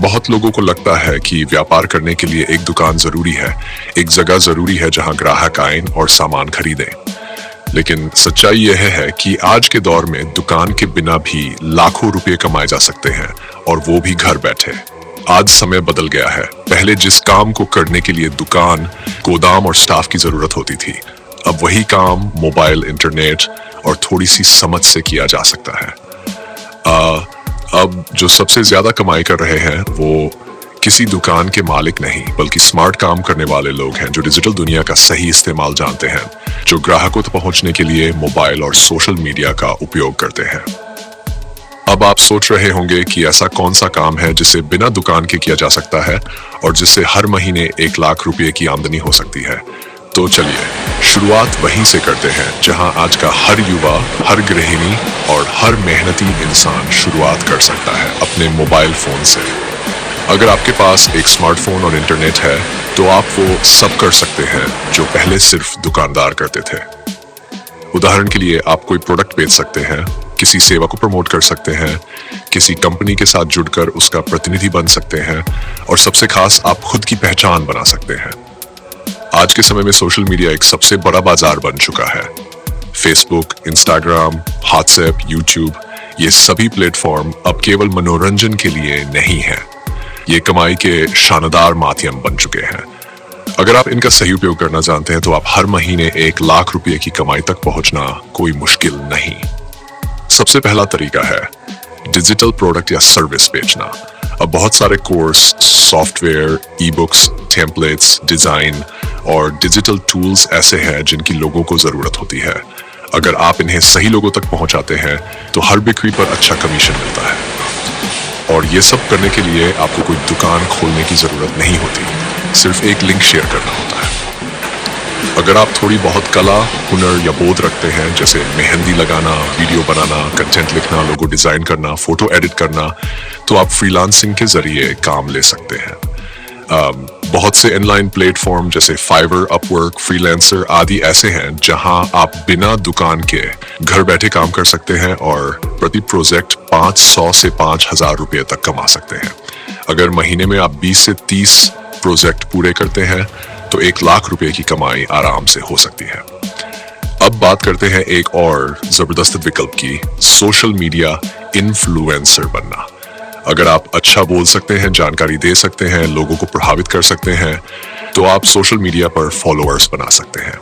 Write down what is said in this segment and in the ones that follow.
बहुत लोगों को लगता है कि व्यापार करने के लिए एक दुकान जरूरी है, एक जगह जरूरी है जहां ग्राहक आएं और सामान खरीदें। लेकिन सच्चाई यह है कि आज के दौर में दुकान के बिना भी लाखों रुपए कमाए जा सकते हैं, और वो भी घर बैठे। आज समय बदल गया है। पहले जिस काम को करने के लिए दुकान, गोदाम और स्टाफ की जरूरत होती थी, अब वही काम मोबाइल, इंटरनेट और थोड़ी सी समझ से किया जा सकता है। अब जो सबसे ज्यादा कमाई कर रहे हैं वो किसी दुकान के मालिक नहीं, बल्कि स्मार्ट काम करने वाले लोग हैं जो डिजिटल दुनिया का सही इस्तेमाल जानते हैं, जो ग्राहकों तक पहुंचने के लिए मोबाइल और सोशल मीडिया का उपयोग करते हैं। अब आप सोच रहे होंगे कि ऐसा कौन सा काम है जिसे बिना दुकान के किया जा सकता है और जिससे हर महीने 1 लाख रुपए की आमदनी हो सकती है। तो चलिए शुरुआत वहीं से करते हैं जहां आज का हर युवा, हर गृहिणी और हर मेहनती इंसान शुरुआत कर सकता है, अपने मोबाइल फोन से। अगर आपके पास एक स्मार्टफोन और इंटरनेट है तो आप वो सब कर सकते हैं जो पहले सिर्फ दुकानदार करते थे। उदाहरण के लिए आप कोई प्रोडक्ट बेच सकते हैं, किसी सेवा को प्रमोट कर सकते हैं, किसी कंपनी के साथ जुड़कर उसका प्रतिनिधि बन सकते हैं, और सबसे खास आप खुद की पहचान बना सकते हैं। आज के समय में सोशल मीडिया एक सबसे बड़ा बाजार बन चुका है। फेसबुक, इंस्टाग्राम, व्हाट्सएप, यूट्यूब, ये सभी प्लेटफॉर्म अब केवल मनोरंजन के लिए नहीं है, ये कमाई के शानदार माध्यम बन चुके हैं। अगर आप इनका सही उपयोग करना जानते हैं तो आप हर महीने 1 लाख रुपए की कमाई तक पहुंचना कोई मुश्किल नहीं। सबसे पहला तरीका है डिजिटल प्रोडक्ट या सर्विस बेचना। अब बहुत सारे course, software, e books, templates, design और डिजिटल टूल्स ऐसे हैं जिनकी लोगों को जरूरत होती है। अगर आप इन्हें सही लोगों तक पहुंचाते हैं तो हर बिक्री पर अच्छा कमीशन मिलता है, और ये सब करने के लिए आपको कोई दुकान खोलने की जरूरत नहीं होती, सिर्फ एक लिंक शेयर करना होता है। अगर आप थोड़ी बहुत कला, हुनर या बोध रखते हैं, जैसे मेहंदी लगाना, वीडियो बनाना, कंटेंट लिखना, लोगो डिजाइन करना, फोटो एडिट करना, तो आप फ्रीलांसिंग के जरिए काम ले सकते हैं। बहुत से ऑनलाइन प्लेटफॉर्म जैसे फाइवर, अपवर्क, फ्रीलांसर आदि ऐसे हैं जहां आप बिना दुकान के घर बैठे काम कर सकते हैं और प्रति प्रोजेक्ट 500 से 5,000 रुपए तक कमा सकते हैं। अगर महीने में आप 20 से 30 प्रोजेक्ट पूरे करते हैं तो 1 लाख रुपए की कमाई आराम से हो सकती है। अब बात करते हैं एक और जबरदस्त विकल्प की, सोशल मीडिया इन्फ्लुएंसर बनना। अगर आप अच्छा बोल सकते हैं, जानकारी दे सकते हैं, लोगों को प्रभावित कर सकते हैं, तो आप सोशल मीडिया पर फॉलोअर्स बना सकते हैं।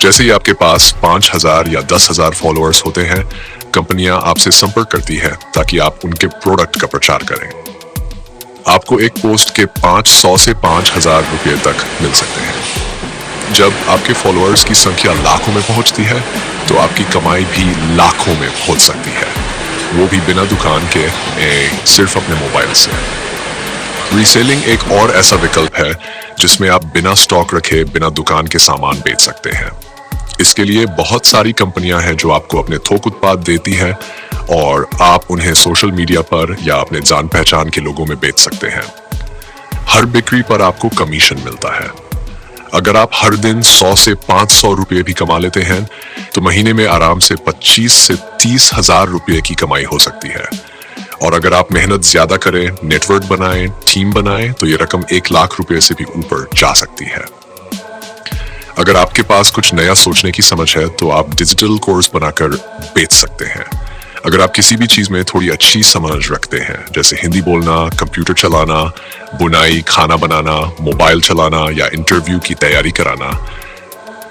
जैसे ही आपके पास 5,000 या 10,000 फॉलोअर्स होते हैं, कंपनियां आपसे संपर्क करती है ताकि आप उनके प्रोडक्ट का प्रचार करें। आपको एक पोस्ट के 500 से 5,000 रुपए तक मिल सकते हैं। जब आपके फॉलोअर्स की संख्या लाखों में पहुंचती है तो आपकी कमाई भी लाखों में पहुंच सकती है, वो भी बिना दुकान के, सिर्फ अपने मोबाइल से। रीसेलिंग एक और ऐसा विकल्प है जिसमें आप बिना स्टॉक रखे, बिना दुकान के सामान बेच सकते हैं। इसके लिए बहुत सारी कंपनियां हैं जो आपको अपने थोक उत्पाद देती हैं और आप उन्हें सोशल मीडिया पर या अपने जान पहचान के लोगों में बेच सकते हैं। हर बिक्री पर आपको कमीशन मिलता है। अगर आप हर दिन 100 से 500 रुपए भी कमा लेते हैं तो महीने में आराम से 25 से 30,000 रुपए की कमाई हो सकती है। और अगर आप मेहनत ज्यादा करें, नेटवर्क बनाएं, टीम बनाएं, तो ये रकम 1 लाख रुपए से भी ऊपर जा सकती है। अगर आपके पास कुछ नया सोचने की समझ है तो आप डिजिटल कोर्स बनाकर बेच सकते हैं। अगर आप किसी भी चीज में थोड़ी अच्छी समझ रखते हैं, जैसे हिंदी बोलना, कंप्यूटर चलाना, बुनाई, खाना बनाना, मोबाइल चलाना या इंटरव्यू की तैयारी कराना,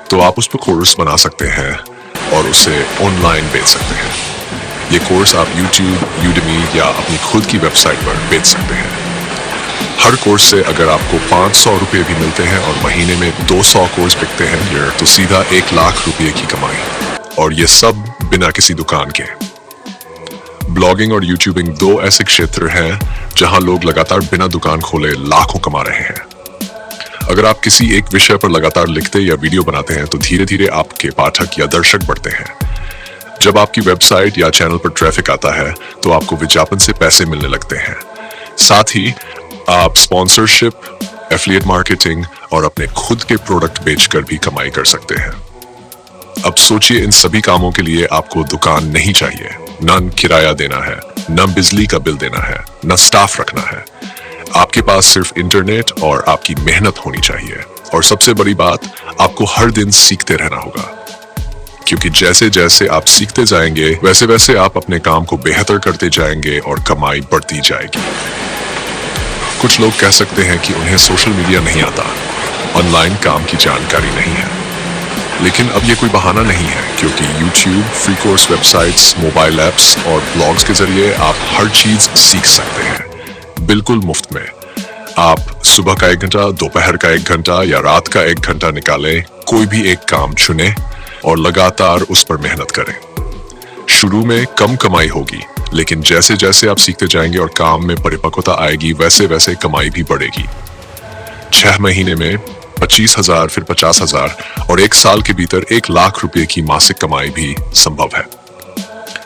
तो आप उस पर कोर्स बना सकते हैं और उसे ऑनलाइन बेच सकते हैं। ये कोर्स आप YouTube, Udemy या अपनी खुद की वेबसाइट पर बेच सकते हैं। हर कोर्स से अगर आपको 500 रुपए भी मिलते हैं और महीने में 200 कोर्स बिकते हैं, तो सीधा 1 लाख रुपए की कमाई, और ये सब बिना किसी दुकान के। ब्लॉगिंग और यूट्यूबिंग 2 ऐसे क्षेत्र हैं जहां लोग लगातार बिना दुकान खोले लाखों कमा रहे हैं। अगर आप किसी एक विषय पर लगातार लिखते या वीडियो बनाते हैं तो धीरे धीरे आपके पाठक या दर्शक बढ़ते हैं। जब आपकी वेबसाइट या चैनल पर ट्रैफिक आता है तो आपको विज्ञापन से पैसे मिलने लगते हैं। साथ ही आप स्पॉन्सरशिप, एफिलिएट मार्केटिंग और अपने खुद के प्रोडक्ट बेचकर भी कमाई कर सकते हैं। अब सोचिए, इन सभी कामों के लिए आपको दुकान नहीं चाहिए, न किराया देना है, न बिजली का बिल देना है, न स्टाफ रखना है। आपके पास सिर्फ इंटरनेट और आपकी मेहनत होनी चाहिए। और सबसे बड़ी बात, आपको हर दिन सीखते रहना होगा, क्योंकि जैसे जैसे आप सीखते जाएंगे वैसे वैसे आप अपने काम को बेहतर करते जाएंगे और कमाई बढ़ती जाएगी। कुछ लोग कह सकते हैं कि उन्हें सोशल मीडिया नहीं आता, ऑनलाइन काम की जानकारी नहीं है, लेकिन अब ये कोई बहाना नहीं है, क्योंकि YouTube, free course websites, mobile apps और ब्लॉग्स के जरिए आप हर चीज सीख सकते हैं बिल्कुल मुफ्त में। आप सुबह का 1 घंटा, दोपहर का 1 घंटा या रात का 1 घंटा निकालें, कोई भी एक काम चुनें और लगातार उस पर मेहनत करें। शुरू में कम कमाई होगी, लेकिन जैसे जैसे आप सीखते जाएंगे और काम में परिपक्वता आएगी वैसे वैसे कमाई भी बढ़ेगी। 6 महीने में 25,000, फिर 50,000 और 1 साल के भीतर 1 लाख रुपए की मासिक कमाई भी संभव है।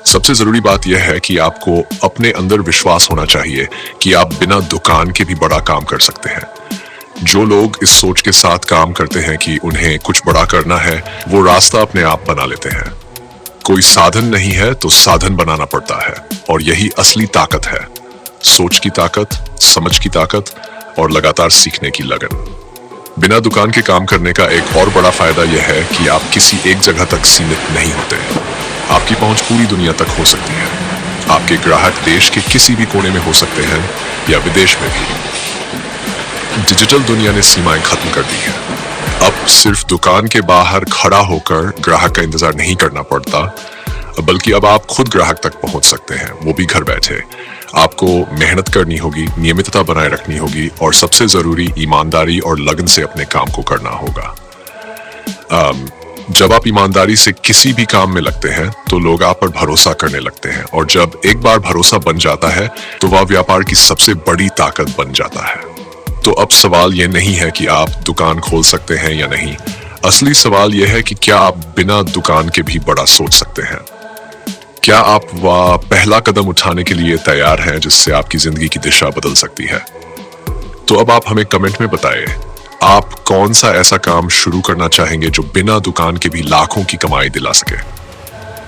सबसे जरूरी बात यह है कि आपको अपने अंदर विश्वास होना चाहिए कि आप बिना दुकान के भी बड़ा काम कर सकते हैं। जो लोग इस सोच के साथ काम करते हैं कि उन्हें कुछ बड़ा करना है, वो रास्ता अपने आप बना लेते हैं। कोई साधन नहीं है तो साधन बनाना पड़ता है, और यही असली ताकत है। सोच की ताकत, समझ की ताकत और लगातार सीखने की लगन। बिना दुकान के काम करने का एक और बड़ा फायदा यह है कि आप किसी एक जगह तक सीमित नहीं होते। आपकी पहुंच पूरी दुनिया तक हो सकती है। आपके ग्राहक देश के किसी भी कोने में हो सकते हैं या विदेश में भी। डिजिटल दुनिया ने सीमाएं खत्म कर दी हैं। अब सिर्फ दुकान के बाहर खड़ा होकर ग्राहक का इंतजार नहीं करना पड़ता, बल्कि अब आप खुद ग्राहक तक पहुंच सकते हैं, वो भी घर बैठे। आपको मेहनत करनी होगी, नियमितता बनाए रखनी होगी और सबसे जरूरी ईमानदारी और लगन से अपने काम को करना होगा। जब आप ईमानदारी से किसी भी काम में लगते हैं तो लोग आप पर भरोसा करने लगते हैं, और जब एक बार भरोसा बन जाता है तो वह व्यापार की सबसे बड़ी ताकत बन जाता है। तो अब सवाल यह नहीं है कि आप दुकान खोल सकते हैं या नहीं, असली सवाल यह है कि क्या आप बिना दुकान के भी बड़ा सोच सकते हैं। क्या आप वह पहला कदम उठाने के लिए तैयार हैं जिससे आपकी जिंदगी की दिशा बदल सकती है। तो अब आप हमें कमेंट में बताएं, आप कौन सा ऐसा काम शुरू करना चाहेंगे जो बिना दुकान के भी लाखों की कमाई दिला सके।